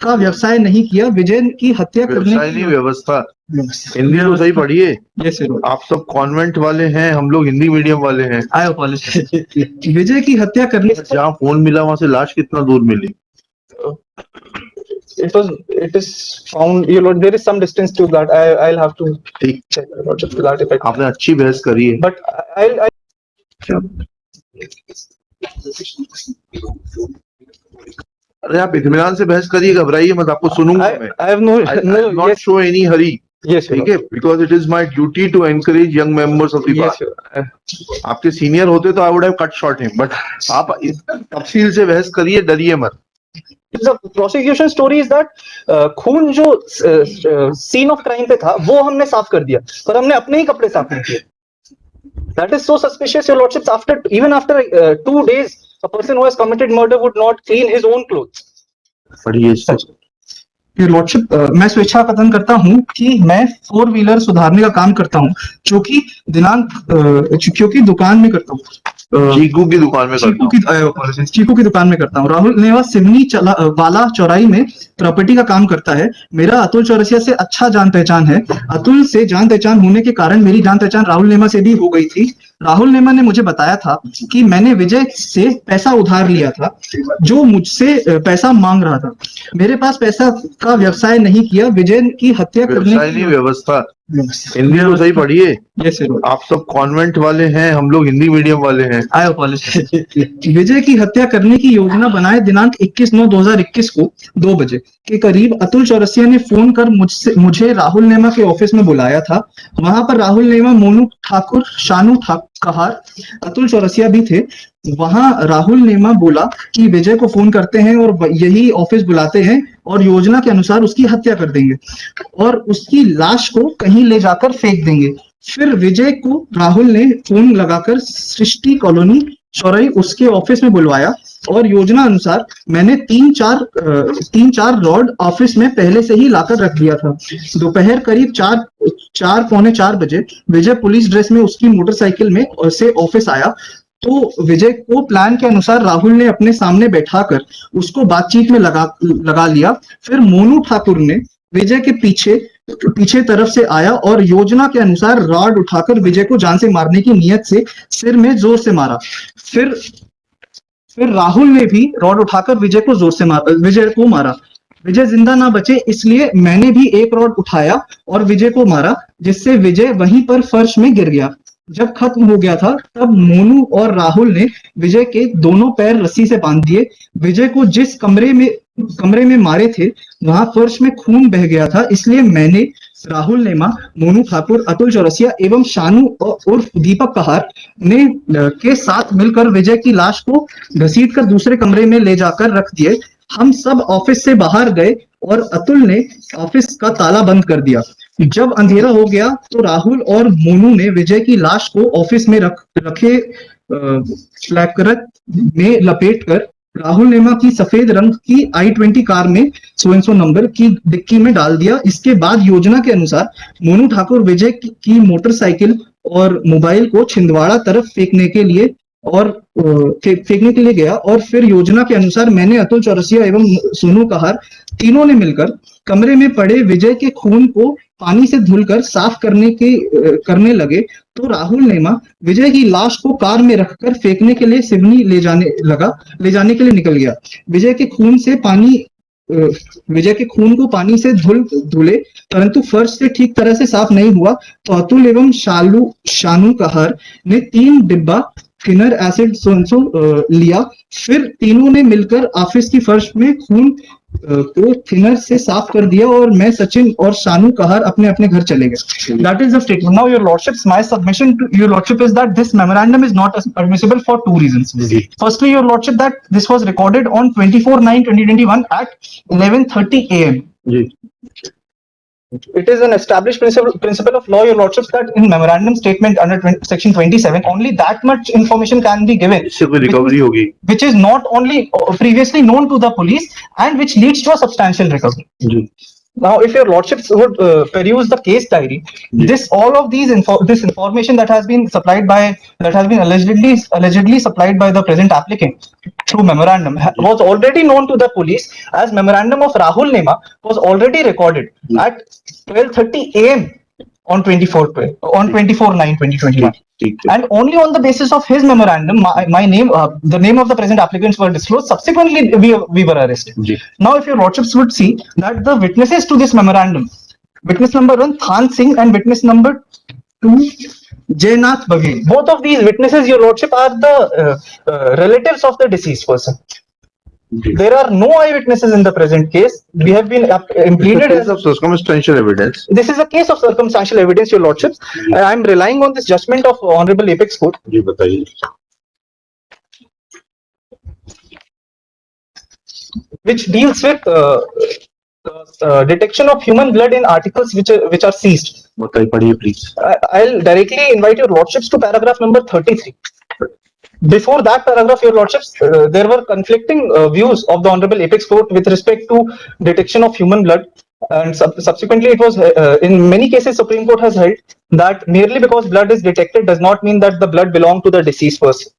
का व्यवसाय नहीं किया। विजय की हत्या करने व्यवसाय नहीं, व्यवस्था। हिंदी तो सही पढ़िए। आप सब कॉन्वेंट वाले हैं, हम लोग हिंदी मीडियम वाले हैं। आई अपॉलोजाइज। विजय की हत्या करने जहाँ फोन मिला वहां से लाश कितना दूर मिली? It is found, your lord, there is some distance to that. I'll have to ठीक, check about it to that effect. आपने अच्छी बहस करी है। But I'll अरे आप इत्मीनान से बहस करिए, घबराइए मत, आपको सुनूंगा मैं। I have no not yes, show any hurry. yes, ठीक है, because it is my duty to encourage young members of the bar. yes, आपके सीनियर होते तो I would have cut short him, but आप तफसील से बहस करिए, डरिए मत। The prosecution story is that खून जो scene of crime पे था वो हमने साफ कर दिया, पर हमने अपने ही कपड़े साफ नहीं किए। That is so suspicious, your lordships. Even after 2 days, a person who has committed murder would not clean his own clothes. Your lordship, मैं स्वेच्छा कथन करता हूं कि मैं 4 व्हीलर सुधारने का काम करता हूं, जो कि क्योंकि दुकान में करता हूं, चीकू की दुकान में चीकू की दुकान में करता हूं। राहुल नेवा सिवनी वाला चौराई में प्रॉपर्टी का काम करता है। मेरा अतुल चौरसिया से अच्छा जान पहचान है। अतुल से जान पहचान होने के कारण मेरी जान पहचान राहुल नेमा से भी हो गई थी। राहुल नेमा ने मुझे बताया था कि मैंने विजय से पैसा उधार लिया था, जो मुझसे पैसा मांग रहा था। मेरे पास पैसा का व्यवसाय नहीं किया। विजय की हत्या करने की व्यवस्था। हिंदी तो सही पढ़िए। आप सब कॉन्वेंट वाले हैं, हम लोग हिंदी मीडियम वाले हैं। आई अपॉलोजाइज। विजय की हत्या करने की योजना बनाए दिनांक 21/9/2021 को 2 बजे के करीब अतुल चौरसिया ने फोन कर मुझे राहुल नेमा के ऑफिस में बुलाया था। वहां पर राहुल नेमा, मोनू ठाकुर, शानू कहार, अतुल चौरसिया भी थे। वहां राहुल नेमा बोला कि विजय को फोन करते हैं और यही ऑफिस बुलाते हैं और योजना के अनुसार उसकी हत्या कर देंगे और उसकी लाश को कहीं ले जाकर फेंक देंगे। फिर विजय को राहुल ने फोन लगाकर सृष्टि कॉलोनी चौराई उसके ऑफिस में बुलवाया और योजना अनुसार मैंने 3-4 रॉड ऑफिस में पहले से ही लाकर रख दिया था। दोपहर करीब 4-4:45 बजे विजय पुलिस ड्रेस में उसकी मोटरसाइकिल में से ऑफिस आया तो विजय को प्लान के अनुसार राहुल ने अपने सामने बैठाकर उसको बातचीत में लगा लिया। फिर मोनू ठाकुर ने विजय के पीछे तरफ से आया और योजना के अनुसार रॉड उठाकर विजय को जान से मारने की नियत से सिर में जोर से मारा। फिर राहुल ने भी रॉड उठाकर विजय को मारा। विजय जिंदा ना बचे, इसलिए मैंने भी एक रॉड उठाया और विजय को मारा, जिससे विजय वहीं पर फर्श में गिर गया। जब खत्म हो गया था तब मोनू और राहुल ने विजय के दोनों पैर रस्सी से बांध दिए। विजय को जिस कमरे में मारे थे वहां फर्श में खून बह गया था, इसलिए मैंने राहुल नेमा, मोनू ठाकुर, अतुल चौरसिया एवं शानू उर्फ दीपक कहार ने के साथ मिलकर विजय की लाश को घसीटकर दूसरे कमरे में ले जाकर रख दिए। हम सब ऑफिस से बाहर गए और अतुल ने ऑफिस का ताला बंद कर दिया। जब अंधेरा हो गया तो राहुल और मोनू ने विजय की लाश को ऑफिस में रखे फ्लैकरत में लपेटकर राहुल नेमा की सफेद रंग की i20 कार में 100 नंबर की डिक्की में डाल दिया। इसके बाद योजना के अनुसार मोनू ठाकुर विजय की मोटरसाइकिल और मोबाइल को छिंदवाड़ा तरफ फेंकने के लिए गया और फिर योजना के अनुसार मैंने, अतुल चौरसिया एवं सोनू कहार तीनों ने मिलकर कमरे में पड़े विजय के खून को पानी से धुलकर साफ करने लगे तो राहुल नेमा विजय की लाश को कार में रखकर फेंकने के लिए सिवनी ले जाने के लिए निकल गया। विजय के खून को पानी से धुले परंतु फर्श से ठीक तरह से साफ नहीं हुआ तो अतुल एवं शानू कहार ने 3 डिब्बा थिनर एसिड लिया। फिर तीनों ने मिलकर ऑफिस की फर्श में खून को थिनर से साफ कर दिया और मैं, सचिन और शानू कहार अपने अपने घर चले गए। That is the statement. Now, your lordships, my submission to your lordship is that this memorandum is not admissible for 2 reasons. Firstly, your lordship, that this was recorded on 24/9/2021 at 11:30 a.m. It is an established principle of law, your lordships, that in memorandum statement under section 27 only that much information can be given which is not only previously known to the police and which leads to a substantial recovery. Now, if your lordships would peruse the case diary, this all of these this information that has been allegedly supplied by the present applicant through memorandum was already known to the police, as memorandum of Rahul Nema was already recorded at 12:30 a.m. on 24/9/2021. And only on the basis of his memorandum, my name, the name of the present applicants were disclosed. Subsequently, we were arrested. Now, if your lordships would see that the witnesses to this memorandum, witness number 1, Than Singh, and witness number 2, Jainath Baghel, both of these witnesses, your lordship, are the relatives of the deceased person. There are no eyewitnesses in the present case. We have been impleaded as of circumstantial evidence. This is a case of circumstantial evidence, your lordships. I am relying on this judgment of Honorable Apex Court, which deals with detection of human blood in articles which are seized. Please. I'll directly invite your lordships to paragraph number 33. Before that paragraph, your lordships, there were conflicting views of the Honorable Apex Court with respect to detection of human blood, and subsequently it was in many cases Supreme Court has held that merely because blood is detected does not mean that the blood belongs to the deceased person.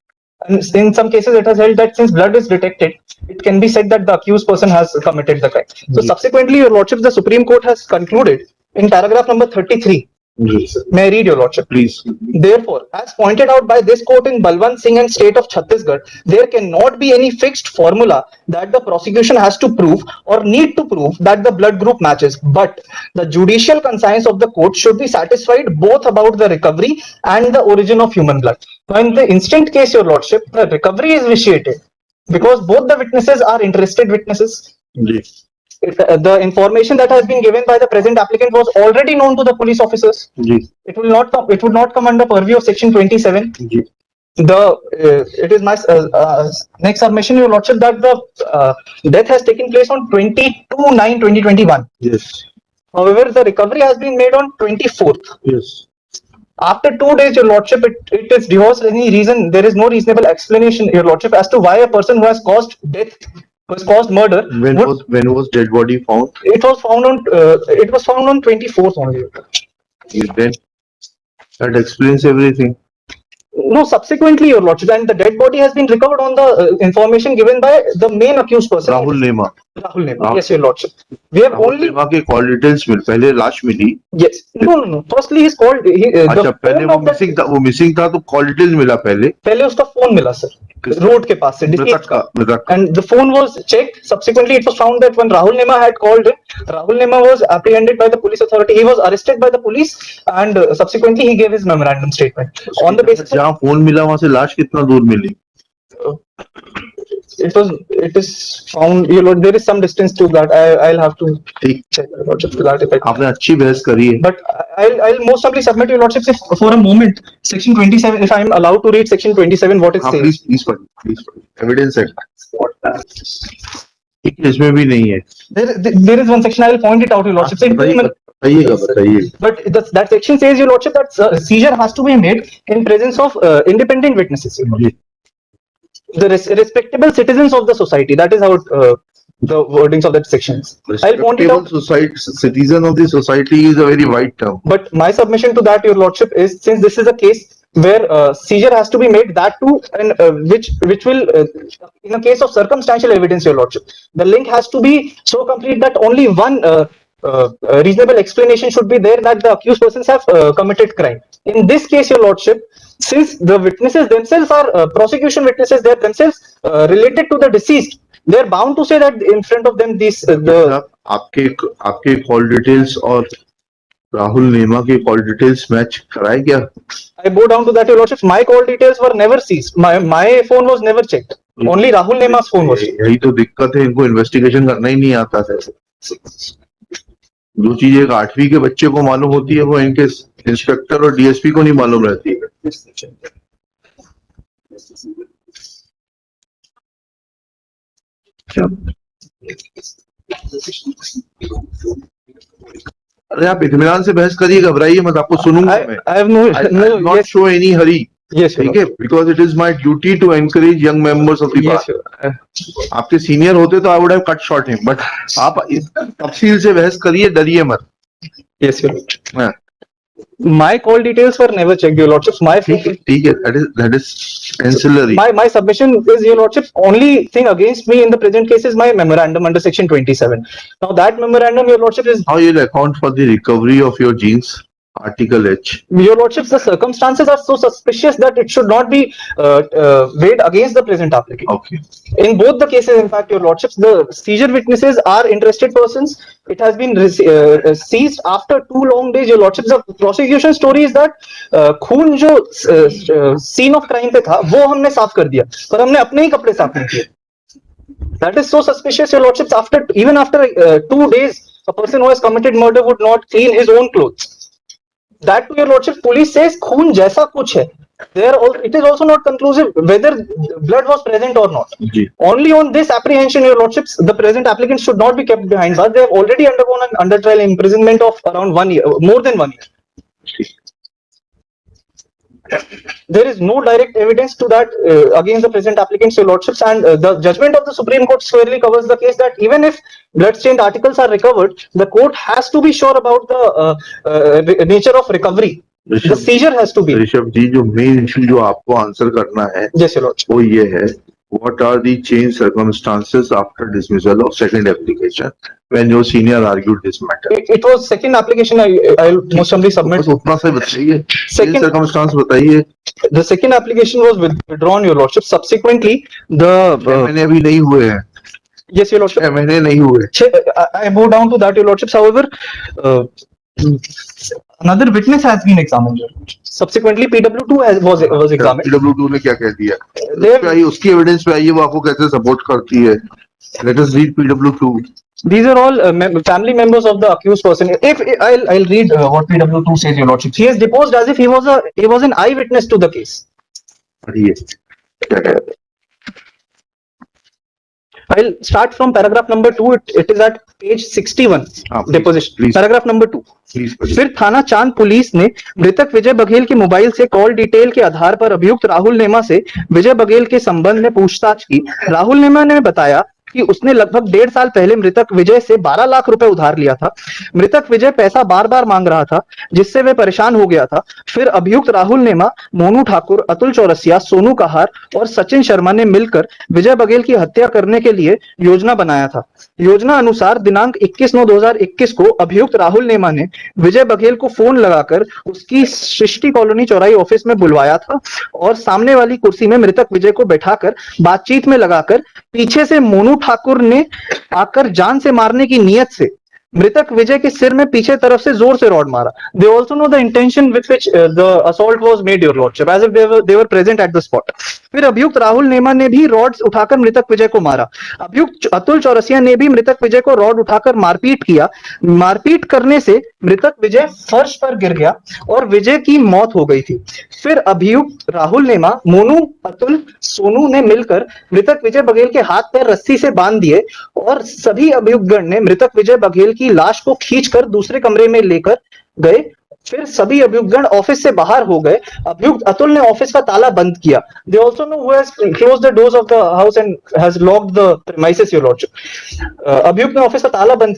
And in some cases it has held that since blood is detected, it can be said that the accused person has committed the crime. So subsequently, your lordships, the Supreme Court has concluded in paragraph number 33. May I read, your lordship? Please. Therefore, as pointed out by this court in Balwant Singh and State of Chhattisgarh, there cannot be any fixed formula that the prosecution has to prove or need to prove that the blood group matches, but the judicial conscience of the court should be satisfied both about the recovery and the origin of human blood. Now, in the instant case, your lordship, the recovery is vitiated because both the witnesses are interested witnesses. The information that has been given by the present applicant was already known to the police officers. It would not come under purview of section 27. It is my next submission, your lordship, that the death has taken place on 22/9/2021. Yes. However, the recovery has been made on 24th. Yes. After 2 days, your lordship, it is divorced. Any reason? There is no reasonable explanation, your lordship, as to why a person who has caused death, who has caused murder. When was dead body found? It was found on 24th only. Then that explains everything. No, subsequently, your lordship, and the dead body has been recovered on the information given by the main accused person, Rahul Nema. Rahul Nema. Yes, your lordship. We have Rahul only Nema के call details मिल पहले लाश मिली. Yes. No. Firstly, he's called. अच्छा पहले वो missing था तो call details मिला पहले. पहले उसका फोन मिला सर, रोड के पास से, मृतक. And the phone was checked. Subsequently, it was found that when Rahul Nema had called it, Rahul Nema was apprehended by the police authority. He was arrested by the police, and subsequently he gave his memorandum statement. On the basis जहाँ phone मिला वहाँ से लाश कितना दूर मिली? It is found, you know, there is some distance to that. I'll have to check your lordship to that effect. आपने अच्छी बहस करी है. But I'll most probably submit your lordships if for a moment section 27, if I'm allowed to read section 27, what it says. Please evidence है. इसमें भी नहीं है. There is one section, I will point it out, your lordship. बताइए. But that section says, your lordship, that seizure has to be made in presence of independent witnesses. The respectable citizens of the society. That is how the wordings of that section is. I'll point it out. Citizen of the society is a very wide term. But my submission to that, your lordship, is since this is a case where seizure has to be made, that too, and which will, in a case of circumstantial evidence, your lordship, the link has to be so complete that only one reasonable explanation should be there that the accused persons have committed crime. In this case, your lordship, since the witnesses themselves are prosecution witnesses, they are themselves related to the deceased, they are bound to say that in front of them these आपके call details और राहुल नेमा के call details match कराए क्या? I go down to that, your lordship. My call details were never seized. My phone was never checked. Only Rahul Nema's phone was checked. यही तो दिक्कत है, इनको इन्वेस्टिगेशन करना ही नहीं आता था. जो चीज एक 8वीं के बच्चे को मालूम होती है वो इनके इंस्पेक्टर और डीएसपी को नहीं मालूम रहती है. अरे आप इत्मीनान से बहस करिए, घबराइए मत, आपको सुनूंगा मैं. I have no not show any hurry. Yes, your ठीक है, because it is my duty to encourage young members of the Yes, bar. your- आपके सीनियर होते तो I would have cut short him, but आप इस तफसील से बहस करिए, डरिए मत। yes, your lordship. हाँ, My call details were never checked, your lordships. My ठीक है, that is ancillary. my submission is, your lordship, only thing against me in the present case is my memorandum under section 27. Now that memorandum, your lordship, is, How you'll account for the recovery of your jeans? Article H. your lordships, the circumstances are so suspicious that it should not be weighed against the present applicant. Okay. In both the cases, in fact, your lordships, the seizure witnesses are interested persons. It has been seized after 2 long days, your lordships. The prosecution story is that खून जो scene of crime पे था वो हमने साफ कर दिया, पर हमने अपने ही कपड़े साफ नहीं किए. That is so suspicious, your lordships. Even after 2 days, a person who has committed murder would not clean his own clothes. That, to your lordship, police says खून जैसा कुछ है. It is also not conclusive whether blood was present or not. Ji. Only on this apprehension, your lordships, the present applicant should not be kept behind bars. They have already undergone an under trial imprisonment of around 1 year, more than 1 year. There is no direct evidence to that against the present applicants, your lordships, and the judgment of the Supreme Court squarely covers the case that even if blood-stained articles are recovered, the court has to be sure about the nature of recovery. The seizure has to be. Rishabh जी, जो main issue जो आपको answer करना है Yes, your lordship. वो ये है, what are the changed circumstances after dismissal of second application when your senior argued this matter? It was second application. I'll most humbly submit. बस उतना सा ही बताइए, Second- changed circumstance बताइए। The second application was withdrawn, your lordship. Subsequently, the 6 महीने अभी नहीं हुए हैं, yes, your lordship. 6 महीने नहीं हुए। I move down to that, your lordships. However, another witness has been examined, your lordship. Subsequently, PW2 was examined. PW2 ने क्या कह दिया? There- उस पे आइए, उसकी एविडेंस पे आइए, वो आपको कैसे सपोर्ट करती है। Let us read PW2. These are all family members of the accused person. If I'll read what PW2 says, your lordship. He has deposed as if he was an eyewitness to the case. पढ़िए क्या कह रहे हैं। I'll start from paragraph number 2. It is at page 61. please, Deposition. please. Paragraph number 2. Please पढ़िए। फिर थाना चांद police ने मृतक विजय बघेल के मोबाइल से कॉल डिटेल के आधार पर अभियुक्त राहुल नेमा से विजय बघेल के संबंध में पूछताछ की। राहुल नेमा ने बताया कि उसने लगभग 1.5 साल पहले मृतक विजय से 12 लाख रुपए उधार लिया था। मृतक विजय पैसा बार बार मांग रहा था, जिससे वे परेशान हो गया था। फिर अभियुक्त राहुल नेमा, मोनू ठाकुर, अतुल चौरसिया, सोनू कहार और सचिन शर्मा ने मिलकर विजय बघेल की हत्या करने के लिए योजना बनाया था। योजना अनुसार दिनांक 21/9/2021 को अभियुक्त राहुल नेमा ने विजय बघेल को फोन लगाकर उसकी सृष्टि कॉलोनी चौराही ऑफिस में बुलवाया था और सामने वाली कुर्सी में मृतक विजय को बैठाकर बातचीत में लगाकर पीछे से मोनू ठाकुर ने आकर जान से मारने की नियत से मृतक विजय के सिर में पीछे तरफ से जोर से रॉड मारा। They also know the intention with which the assault was made, your lordship, as if they were present at the spot. फिर अभियुक्त राहुल नेमा ने भी रॉड उठाकर मृतक विजय को मारा। अभियुक्त अतुल चौरसिया ने भी मृतक विजय को रॉड उठाकर मारपीट किया। मारपीट करने से मृतक विजय फर्श पर गिर गया और विजय की मौत हो गई थी। फिर अभियुक्त राहुल नेमा, मोनू, अतुल, सोनू ने मिलकर मृतक विजय बघेल के हाथ पैर रस्सी से बांध दिए और सभी अभियुक्तगण ने मृतक विजय बघेल की लाश को खींचकर दूसरे कमरे में लेकर गए। फिर सभी अभियुक्तगण ऑफिस से बाहर हो गए। अभियुक्त अतुल ने ऑफिस का ताला बंद किया। They also know who has closed the doors of the house and has locked the premises, your lordship. अभियुक्त ने ऑफिस का ताला बंद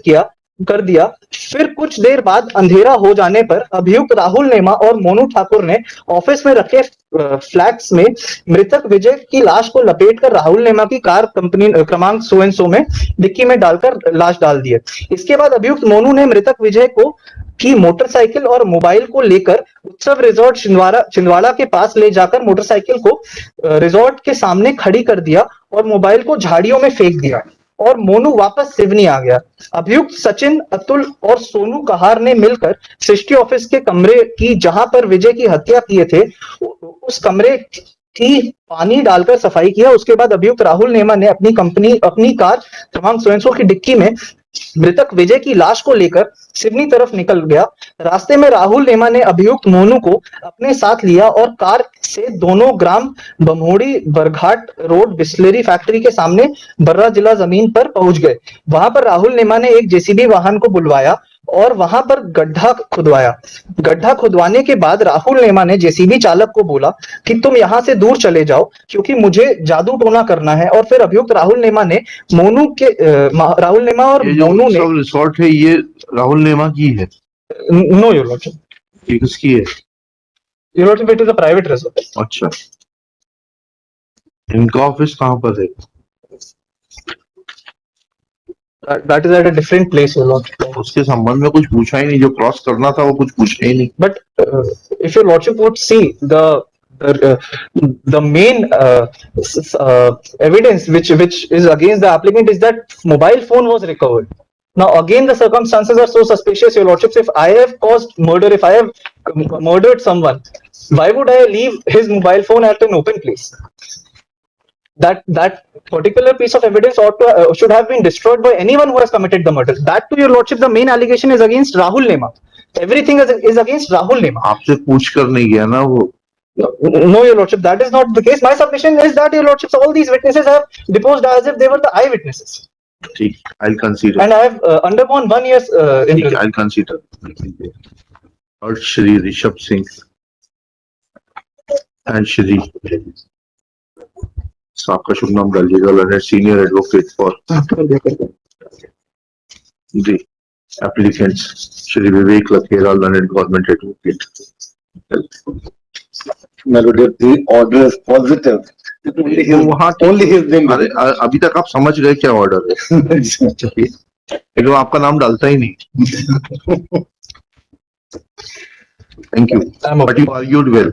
कर दिया। फिर कुछ देर बाद अंधेरा हो जाने पर अभियुक्त राहुल नेमा और मोनू ठाकुर ने ऑफिस में रखे फ्लैक्स में मृतक विजय की लाश को लपेटकर राहुल नेमा की कार कंपनी क्रमांक सो एंड सो में डिक्की में डालकर लाश डाल दी। इसके बाद अभियुक्त मोनू ने मृतक विजय को की मोटरसाइकिल और मोबाइल को लेकर उत्सव रिजॉर्ट छिंदवाड़ा के पास ले जाकर मोटरसाइकिल को रिजॉर्ट के सामने खड़ी कर दिया और मोबाइल को झाड़ियों में फेंक दिया और मोनू वापस सिवनी आ गया। अभियुक्त सचिन, अतुल और सोनू कहार ने मिलकर सृष्टि ऑफिस के कमरे की जहां पर विजय की हत्या किए थे उस कमरे की पानी डालकर सफाई किया। उसके बाद अभियुक्त राहुल नेमा ने अपनी कार क्रमांक 100 की डिक्की में मृतक विजय की लाश को लेकर सिवनी तरफ निकल गया। रास्ते में राहुल नेमा ने अभियुक्त मोनू को अपने साथ लिया और कार से दोनों ग्राम बमोड़ी बरघाट रोड बिस्लेरी फैक्ट्री के सामने बर्रा जिला जमीन पर पहुंच गए। वहां पर राहुल नेमा ने एक जेसीबी वाहन को बुलवाया और वहां पर गड्ढा खुदवाया। गड्ढा खुदवाने के बाद राहुल नेमा ने जेसीबी चालक को बोला कि तुम यहां से दूर चले जाओ क्योंकि मुझे जादू टोना करना है। और फिर अभियुक्त राहुल नेमा ने राहुल नेमा और ये जो मोनू ने, सब रिसोर्ट है ये राहुल नेमा की है, नो योर लॉर्डशिप, ये किसकी है? Your lordship it is a private resort. अच्छा, इनका ऑफिस कहाँ पर है? That is at a different place your lordship. उसके संबंध में कुछ पूछा ही नहीं, जो क्रॉस करना था वो कुछ पूछा ही नहीं। But if your lordship would see the main evidence which is against the applicant is that mobile phone was recovered. Now again the circumstances are so suspicious, your lordships. If I have caused murder, if I have murdered someone, why would I leave his mobile phone at an open place? That particular piece of evidence ought to should have been destroyed by anyone who has committed the murder. That to your lordship, the main allegation is against Rahul Nema. Everything is against Rahul Nema. आपसे पूछ कर नहीं गया ना वो? No, your lordship, that is not the case. My submission is that your lordships, all these witnesses have deposed as if they were the eyewitnesses. ठीक, I'll consider. And I have undergone 1 year's ठीक, imprisonment. I'll consider. और Shri Rishabh Singh and Shri आपका शुभ नाम डालिएगा, learned senior advocate for जी applicants Shri Vivek Lakhera, learned government advocate. Melody, the order is positive. वहाँ Only his name. अरे अभी तक आप समझ गए क्या ऑर्डर है? लेकिन आपका नाम डालता ही नहीं। Thank you, I'm but okay. You argued well.